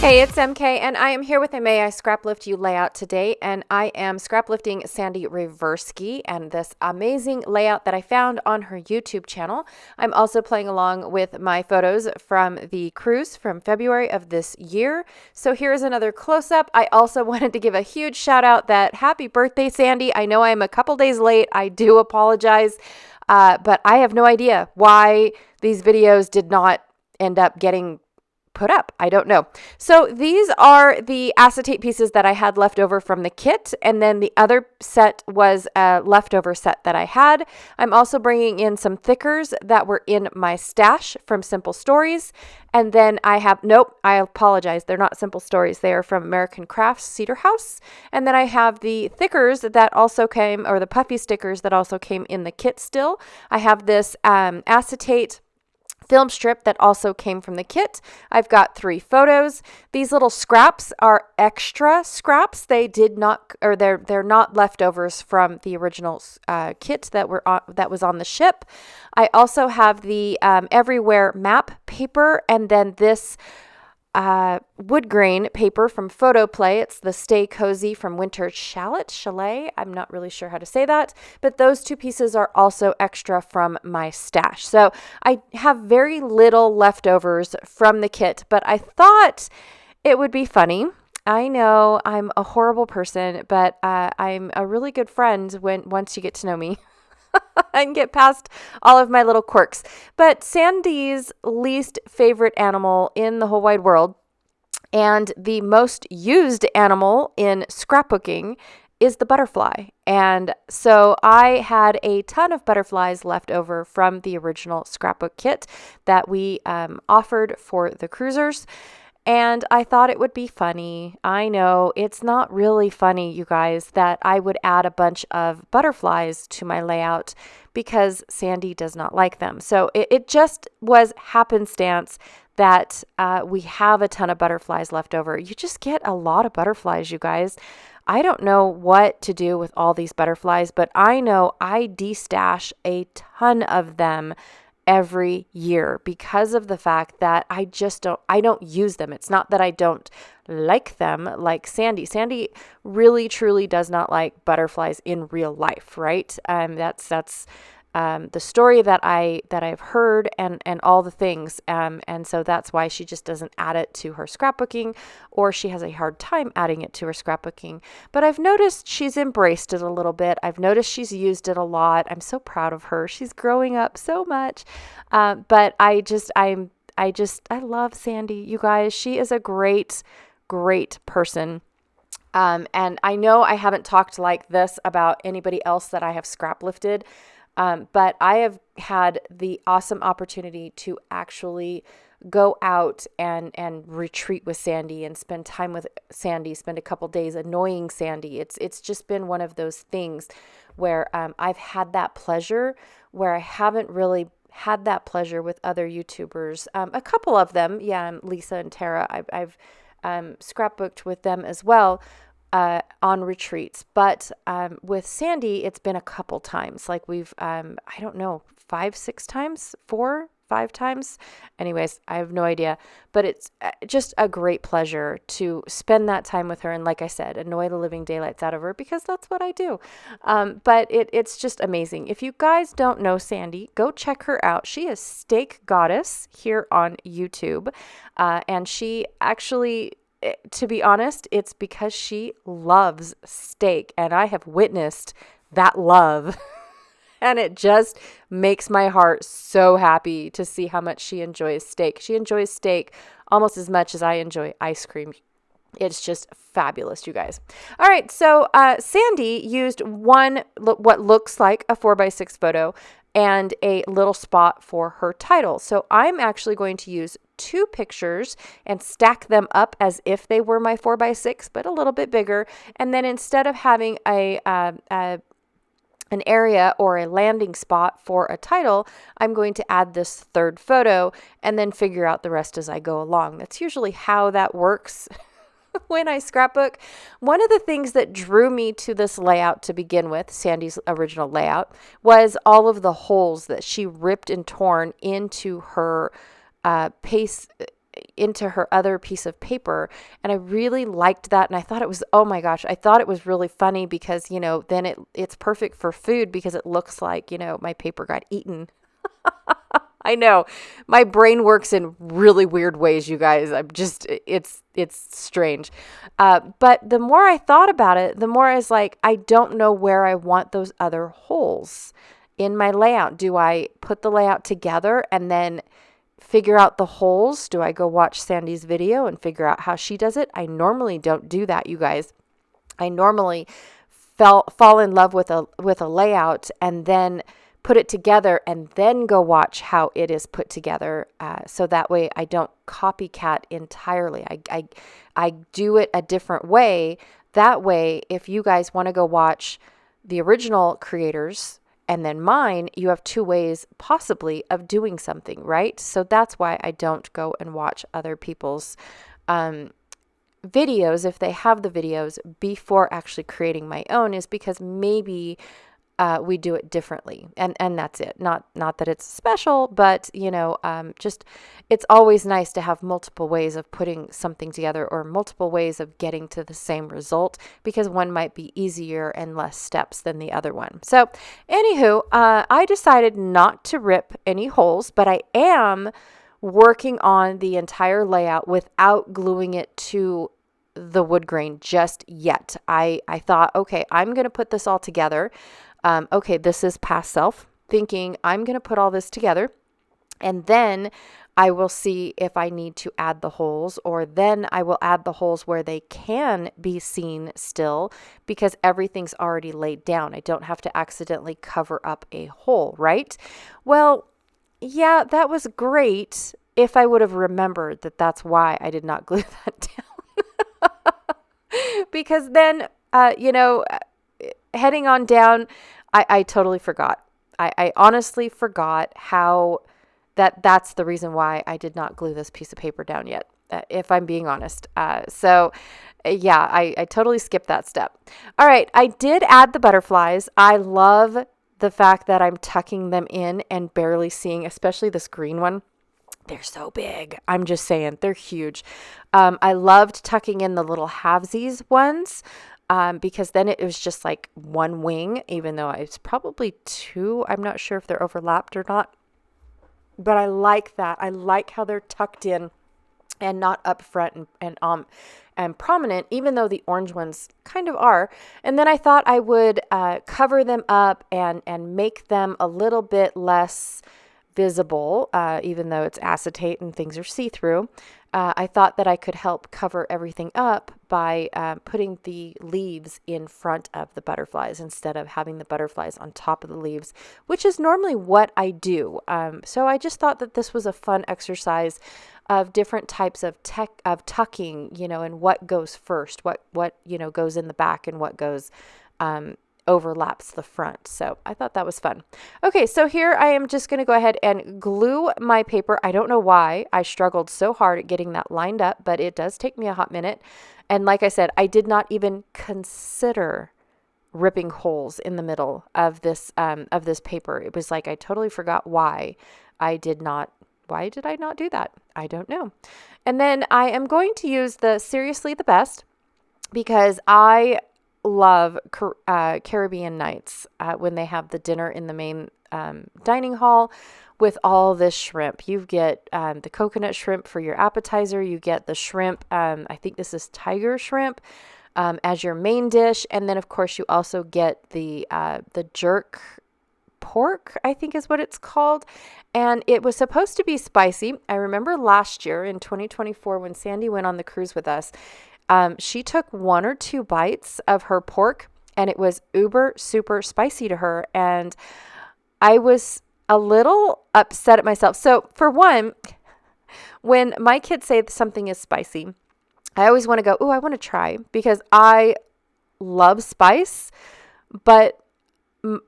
Hey, it's MK, and I am here with a May I Scraplift You layout today, and I am scraplifting Sandie Reverski and this amazing layout that I found on her YouTube channel. I'm also playing along with my photos from the cruise from February of this year. So here's another close-up. I also wanted to give a huge shout out that happy birthday, Sandie. I know I'm a couple days late. I do apologize, but I have no idea why these videos did not end up getting put up. I don't know. So these are the acetate pieces that I had left over from the kit, and then the other set was a leftover set that I had. I'm also bringing in some thickers that were in my stash from Simple Stories, and then I have, I apologize, they're not Simple Stories, they are from American Crafts Cedar House, and then I have the thickers that also came, or the puffy stickers that also came in the kit still. I have this acetate film strip that also came from the kit. I've got 3 photos. These little scraps are extra scraps. They did not, or they're not leftovers from the original kit that was on the ship. I also have the Everywhere map paper, and then this wood grain paper from Photo Play. It's the Stay Cozy from Winter Chalet. I'm not really sure how to say that, but those 2 pieces are also extra from my stash. So I have very little leftovers from the kit, but I thought it would be funny. I know I'm a horrible person, but I'm a really good friend once you get to know me. And get past all of my little quirks. But Sandie's least favorite animal in the whole wide world and the most used animal in scrapbooking is the butterfly. And so I had a ton of butterflies left over from the original scrapbook kit that we offered for the cruisers. And I thought it would be funny. I know it's not really funny, you guys, that I would add a bunch of butterflies to my layout because Sandie does not like them. So it just was happenstance that we have a ton of butterflies left over. You just get a lot of butterflies, you guys. I don't know what to do with all these butterflies, but I know I destash a ton of them every year because of the fact that I don't use them. It's not that I don't like them like Sandie. Sandie really truly does not like butterflies in real life, right? That's the story that I've heard and all the things. And so that's why she just doesn't add it to her scrapbooking, or she has a hard time adding it to her scrapbooking. But I've noticed she's embraced it a little bit. I've noticed she's used it a lot. I'm so proud of her. She's growing up so much. But I love Sandie, you guys. She is a great person. And I know I haven't talked like this about anybody else that I have scrap lifted. But I have had the awesome opportunity to actually go out and retreat with Sandie and spend time with Sandie, spend a couple days annoying Sandie. It's just been one of those things where I've had that pleasure where I haven't really had that pleasure with other YouTubers. A couple of them, Lisa and Tara, I've scrapbooked with them as well. On retreats, but with Sandie, it's been a couple times. Like we've, I don't know, 5 times, 5 times. Anyways, I have no idea, but it's just a great pleasure to spend that time with her. And like I said, annoy the living daylights out of her because that's what I do. But it's just amazing. If you guys don't know Sandie, go check her out. She is Steak Goddess here on YouTube, and she actually, to be honest, it's because she loves steak, and I have witnessed that love. And it just makes my heart so happy to see how much she enjoys steak. She enjoys steak almost as much as I enjoy ice cream. It's just fabulous, you guys. All right, so Sandie used what looks like a 4x6 photo and a little spot for her title. So I'm actually going to use 2 pictures and stack them up as if they were my 4x6, but a little bit bigger. And then instead of having an area or a landing spot for a title, I'm going to add this 3rd photo and then figure out the rest as I go along. That's usually how that works. When I scrapbook. One of the things that drew me to this layout to begin with, Sandie's original layout, was all of the holes that she ripped and torn into her into her other piece of paper. And I really liked that. And I thought it was, oh my gosh, I thought it was really funny because, then it's perfect for food because it looks like, my paper got eaten. I know my brain works in really weird ways, you guys. It's strange. But the more I thought about it, the more I was like, I don't know where I want those other holes in my layout. Do I put the layout together and then figure out the holes? Do I go watch Sandie's video and figure out how she does it? I normally don't do that, you guys. I normally fall in love with a layout and then put it together and then go watch how it is put together. So that way I don't copycat entirely. I do it a different way. That way, if you guys want to go watch the original creators and then mine, you have two ways possibly of doing something, right? So that's why I don't go and watch other people's videos if they have the videos before actually creating my own, is because maybe we do it differently, and that's it. Not that it's special, but just it's always nice to have multiple ways of putting something together or multiple ways of getting to the same result, because one might be easier and less steps than the other one. So, anywho, I decided not to rip any holes, but I am working on the entire layout without gluing it to the wood grain just yet. I thought, okay, I'm going to put this all together. Okay, this is past self thinking. I'm going to put all this together and then I will see if I need to add the holes, or then I will add the holes where they can be seen still because everything's already laid down. I don't have to accidentally cover up a hole, right? Well, yeah, that was great if I would have remembered that that's why I did not glue that down. Because then, heading on down, I totally forgot. I honestly forgot how that's the reason why I did not glue this piece of paper down yet, if I'm being honest. Yeah, I totally skipped that step. All right, I did add the butterflies. I love the fact that I'm tucking them in and barely seeing, especially this green one. They're so big. I'm just saying, they're huge. I loved tucking in the little halvesies ones because then it was just like one wing, even though it's probably two. I'm not sure if they're overlapped or not, but I like that. I like how they're tucked in and not up front and prominent, even though the orange ones kind of are. And then I thought I would cover them up and make them a little bit less visible, even though it's acetate and things are see-through. I thought that I could help cover everything up by putting the leaves in front of the butterflies instead of having the butterflies on top of the leaves, which is normally what I do. So I just thought that this was a fun exercise of different types of tucking, and what goes first, what goes in the back and what goes overlaps the front. So I thought that was fun. Okay, so here I am just going to go ahead and glue my paper. I don't know why I struggled so hard at getting that lined up, but it does take me a hot minute. And like I said, I did not even consider ripping holes in the middle of this paper. It was like I totally forgot why did I not do that? I don't know. And then I am going to use the Seriously the Best because I love Caribbean nights when they have the dinner in the main dining hall with all this shrimp. You get the coconut shrimp for your appetizer. You get the shrimp. I think this is tiger shrimp as your main dish, and then of course you also get the jerk pork, I think is what it's called. And it was supposed to be spicy. I remember last year in 2024 when Sandie went on the cruise with us, she took 1 or 2 bites of her pork and it was uber super spicy to her. And I was a little upset at myself. So for one, when my kids say something is spicy, I always want to go, oh, I want to try, because I love spice, but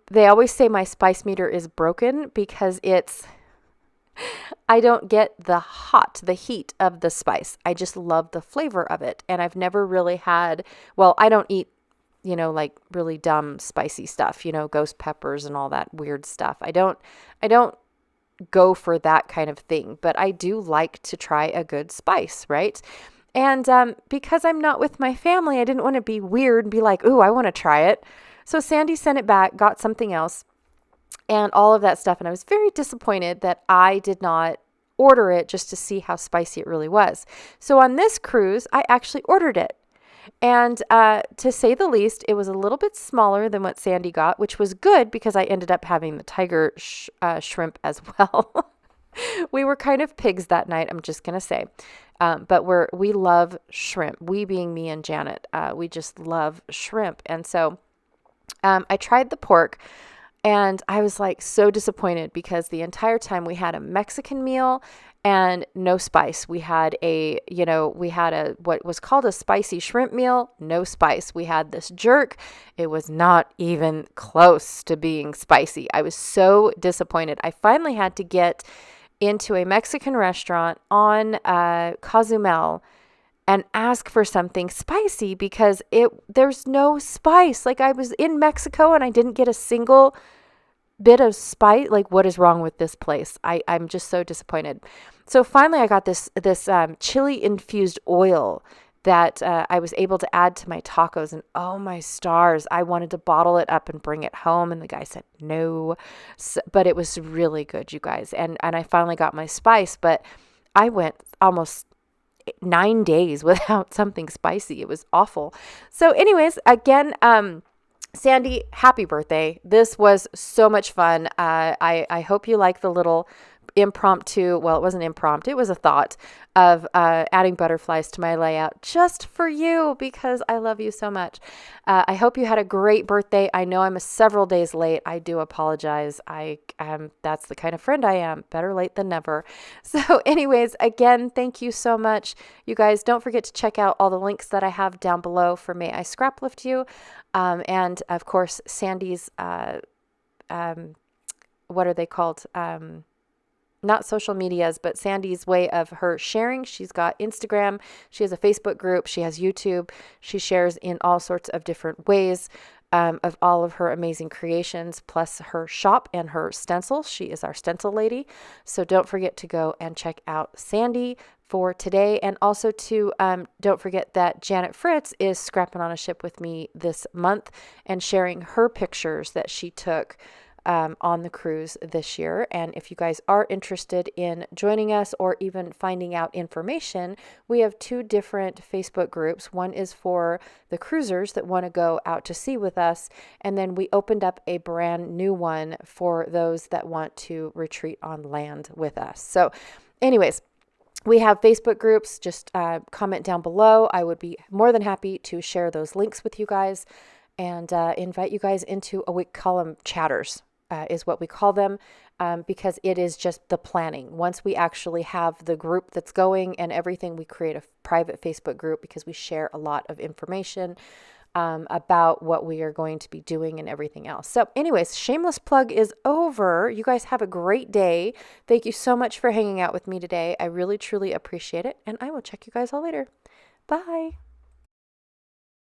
they always say my spice meter is broken because I don't get the heat of the spice. I just love the flavor of it. And I've never really had, I don't eat, like really dumb spicy stuff, ghost peppers and all that weird stuff. I don't go for that kind of thing, but I do like to try a good spice, right? And because I'm not with my family, I didn't want to be weird and be like, ooh, I want to try it. So Sandie sent it back, got something else, and all of that stuff. And I was very disappointed that I did not order it just to see how spicy it really was. So on this cruise, I actually ordered it. And to say the least, it was a little bit smaller than what Sandie got, which was good because I ended up having the tiger shrimp as well. We were kind of pigs that night, I'm just going to say. But we love shrimp. We being me and Janet, we just love shrimp. And so I tried the pork. And I was like so disappointed because the entire time we had a Mexican meal and no spice. We had what was called a spicy shrimp meal, no spice. We had this jerk. It was not even close to being spicy. I was so disappointed. I finally had to get into a Mexican restaurant on Cozumel and ask for something spicy because there's no spice. Like, I was in Mexico and I didn't get a single bit of spice. Like, what is wrong with this place? I'm just so disappointed. So finally I got this chili infused oil that I was able to add to my tacos, and oh my stars, I wanted to bottle it up and bring it home, and the guy said no. But it was really good, you guys. And I finally got my spice, but I went almost 9 days without something spicy. It was awful. So anyways, again, Sandie, happy birthday. This was so much fun. I hope you like the little impromptu, well, it wasn't impromptu, it was a thought of adding butterflies to my layout just for you because I love you so much. I hope you had a great birthday. I know I'm several days late. I do apologize. That's the kind of friend I am. Better late than never. So anyways, again, thank you so much. You guys, don't forget to check out all the links that I have down below for May I Scraplift You. And of course, Sandie's, what are they called? Not social medias, but Sandie's way of her sharing. She's got Instagram. She has a Facebook group. She has YouTube. She shares in all sorts of different ways of all of her amazing creations, plus her shop and her stencils. She is our stencil lady. So don't forget to go and check out Sandie for today. And also to don't forget that Janet Fritz is scrapping on a ship with me this month and sharing her pictures that she took on the cruise this year. And if you guys are interested in joining us or even finding out information, we have 2 different Facebook groups. One is for the cruisers that want to go out to sea with us. And then we opened up a brand new one for those that want to retreat on land with us. So anyways, we have Facebook groups. Just comment down below. I would be more than happy to share those links with you guys and invite you guys into we call them chatters. Is what we call them because it is just the planning. Once we actually have the group that's going and everything, we create a private Facebook group because we share a lot of information about what we are going to be doing and everything else. So anyways, shameless plug is over. You guys have a great day. Thank you so much for hanging out with me today. I really, truly appreciate it. And I will check you guys all later. Bye.